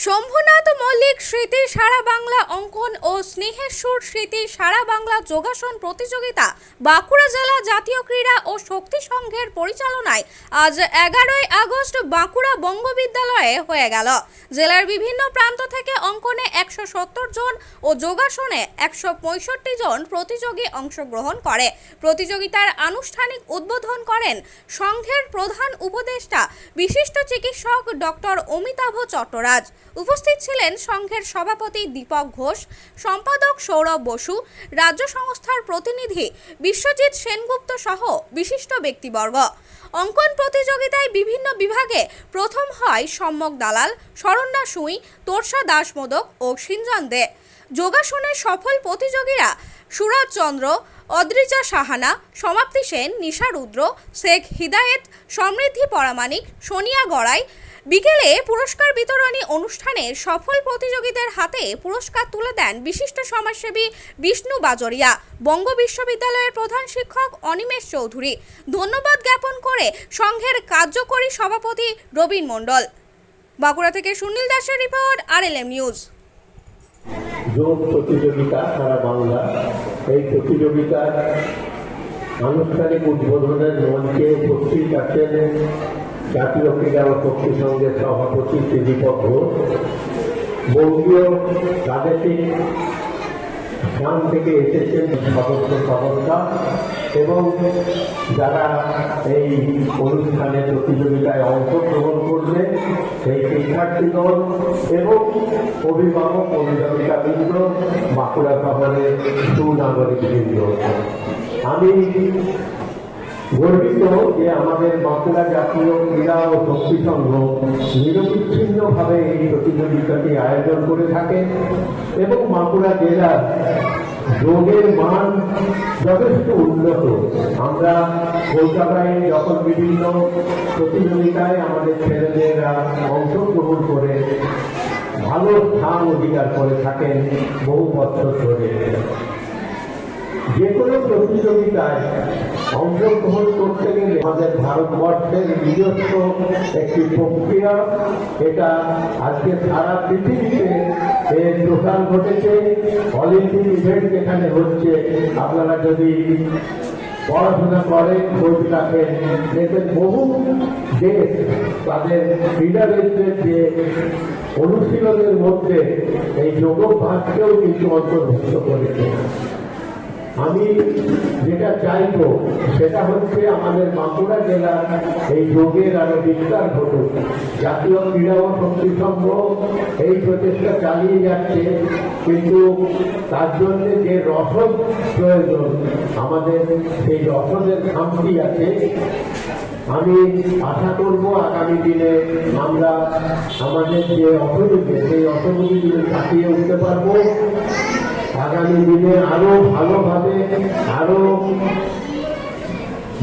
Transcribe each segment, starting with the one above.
শম্ভুনাথ মল্লিক স্মৃতি সারা বাংলা অঙ্কন ও স্নেহের সুর স্মৃতি সারা বাংলা যোগাসন প্রতিযোগিতা বাঁকুড়া জেলা জাতীয় ক্রীড়া ও শক্তি সংঘের পরিচালনায় আজ 11ই আগস্ট বাঁকুড়া বঙ্গবিদ্যালয়ে হয়ে গেল। জেলার বিভিন্ন প্রান্ত থেকে অঙ্কনে 170 জন ও যোগাসনে 165 জন প্রতিযোগী অংশগ্রহণ করে। প্রতিযোগিতার আনুষ্ঠানিক উদ্বোধন করেন সংঘের প্রধান উপদেষ্টা বিশিষ্ট চিকিৎসক ডক্টর অমিতাভ চট্টরাজ। উপস্থিত ছিলেন সংঘের সভাপতি দীপক ঘোষ, সম্পাদক সৌরভ বসু, রাজ্য সংস্থার প্রতিনিধি বিশ্বজিৎ সেনগুপ্ত সহ বিশিষ্ট ব্যক্তিবর্গ। অঙ্কন প্রতিযোগিতায় বিভিন্ন বিভাগে প্রথম হয় সম্যক দালাল, শরণ্যা সুই, তোরসা দাস মোদক ও সিঞ্জন দে। যোগাসনের সফল প্রতিযোগীরা সুরাজ চন্দ্র, অদ্রিজা সাহানা, সমাপ্তি সেন, নিশা রুদ্র, শেখ হিদায়েত, সমৃদ্ধি পরামানিক, সোনিয়া গড়াই। বিকেলে পুরস্কার বিতরণী অনুষ্ঠানে সফল প্রতিযোগীদের হাতে পুরস্কার তুলে দেন বিশিষ্ট সমাজসেবী বিষ্ণু বাজরিয়া, বঙ্গ বিশ্ববিদ্যালয়ের প্রধান শিক্ষক অনিমেষ চৌধুরী। ধন্যবাদ জ্ঞাপন করে সংঘের কার্যকরী সভাপতি রবীন মণ্ডল। বাঁকুড়া থেকে সুনীল দাসের রিপোর্ট, RLM নিউজ। যোগ প্রতিযোগিতা সারা বাংলা, এই প্রতিযোগিতার আনুষ্ঠানিক উদ্বোধনের মঞ্চে উপস্থিত আছেন জাতীয় ক্রীড়া ও শক্তি সংঘের সভাপতি দীপক ঘোষ, বঙ্গীয় প্রাদেশিক স্থান থেকে এসেছেন সদস্য সদস্যা এবং যারা এই অনুষ্ঠানে প্রতিযোগিতায় অংশগ্রহণ করবে সেই শিক্ষার্থীগণ এবং অভিভাবক অভিভাবিকাবৃন্দ, বাঁকুড়া শহরের সুনাগরিকবৃন্দ। আমি গর্বিত যে আমাদের বাঁকুড়া জাতীয় ক্রীড়া ও শক্তি সংঘ নিরবিচ্ছিন্নভাবে এই প্রতিযোগিতাটি আয়োজন করে থাকে এবং বাঁকুড়া জেলার যোগের মান যথেষ্ট উন্নত। আমরা কলকাতায় যখন বিভিন্ন প্রতিযোগিতায় আমাদের ছেলেমেয়েরা অংশগ্রহণ করে ভালো স্থান অধিকার করে থাকেন বহু বছর ধরে। যে কোনো প্রতিযোগিতায় অংশগ্রহণ করতে গেলে আমাদের ভারতবর্ষের নিজস্ব একটি প্রক্রিয়া, এটা আজকে সারা পৃথিবীতে এর প্রসার ঘটেছে। অলিম্পিক ইভেন্ট যেখানে হচ্ছে, আপনারা যদি পড়াশোনা করেন, খোঁজ রাখেন, দেখবেন বহু দেশ তাদের ক্রীড়াবিদদের যে অনুশীলনের মধ্যে এই যোগাভ্যাসকেও কিন্তু অন্তর্ভুক্ত করেছে। আমি যেটা চাইব সেটা হচ্ছে আমাদের বাঁকুড়া জেলার এই যোগের আরো বিস্তার ঘটুক। জাতীয় ক্রীড়া ও শক্তি সংঘ এই প্রচেষ্টা চালিয়ে যাচ্ছে, কিন্তু তার জন্য যে রসদ প্রয়োজন, আমাদের সেই রসদের খামতি আছে। আমি আশা করব আগামী দিনে আমরা আমাদের যে অসুবিধে সেই অসুবিধাগুলো কাটিয়ে উঠতে পারবো। আগামী দিনে আরো ভালোভাবে, আরো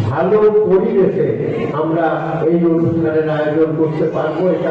ভালো পরিবেশে আমরা এই অনুষ্ঠানের আয়োজন করতে পারবো। এটা